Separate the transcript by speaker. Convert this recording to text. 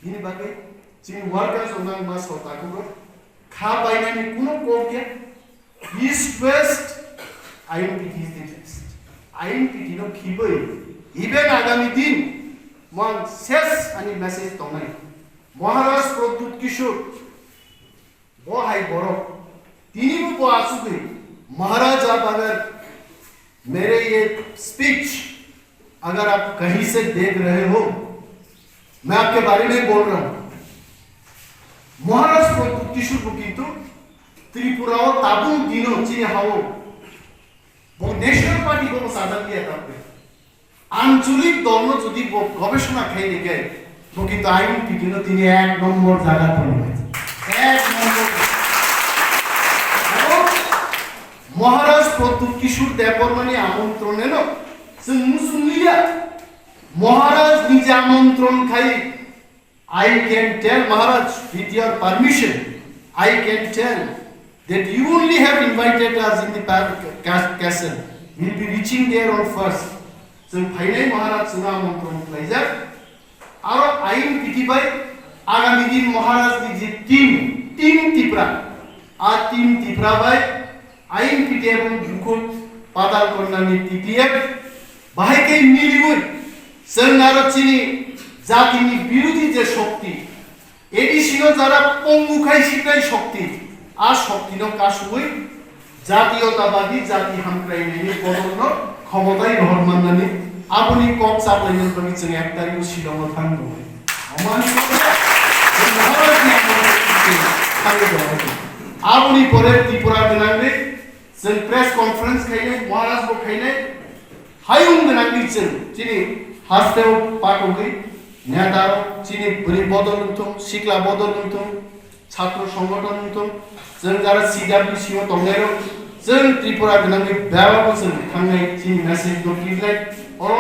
Speaker 1: ini bagai cini workers orang mas kota kuno kha bainani kuno kokia east west INPT is the best INPT no khibai even agami din mon ses ani message tonai Maharaj Pradut Kishore वो high बोरो तीनों को आंसू गई महाराज आप अगर मेरे ये speech अगर आप कहीं से देख रहे हो मैं आपके बारे में बोल रहा हूं महाराज प्रदूत किशोर को किंतु त्रिपुरा और ताबुंग दिनों चीने हाओ वो नेशनल पार्टी को साझा किया था पे आंचलिक दोनों जो दी वो गवेषणा खेले गए वो किंतु INPT दिनों तीने एक नंबर जगह पर एक नंबर महाराज प्रदूत किशोर देवबर्मानि आमंत्रण एलो जों मुसुलिया महाराज निजे आमंत्रण खाई I can tell Maharaj with your permission I can tell that you only have invited us in the castle we'll be reaching there on first जों फाइनाय महाराज जों आमंत्रण खालायजा आरो INPT बाय आगामी दिन महाराज नि जे टीम त्रिपुरा आ टीम त्रिपुरा बाय INPT এবং বুকুট পাদাল কন্যানি TTF বাহাইকে মিলিবই जों आरो चिनि জাতিनि বিরোধী যে শক্তি এডিসিনো যারা পঙ্গুখাই শিখাই শক্তি আর শক্তিনো কাশুই জাতীয়তাবাদী জাতি হামক্রাইনাयनि বদলন ক্ষমতায় রহমাননানি আপনি কক চাপলাইনের প্রতি जों এক তারিখ শিলংও থাকবো আমার মহারাজনি আপনি পরে ত্রিপুরা গনাংরে जों प्रेस कॉन्फ्रेंस खाइने महाराज को खाइने हायुं गनांगि जों चिनि हास्तेव पाटोगै नेतारो चिनि बुरि बदलुंथुं सिक्ला बदलुंथुं छात्र संगठनथुं जों जारा CWC ओ दंगायरो जों त्रिपुरा गनांगि बेबाबो जों थांनाय चिनि मेसेज दो किलाय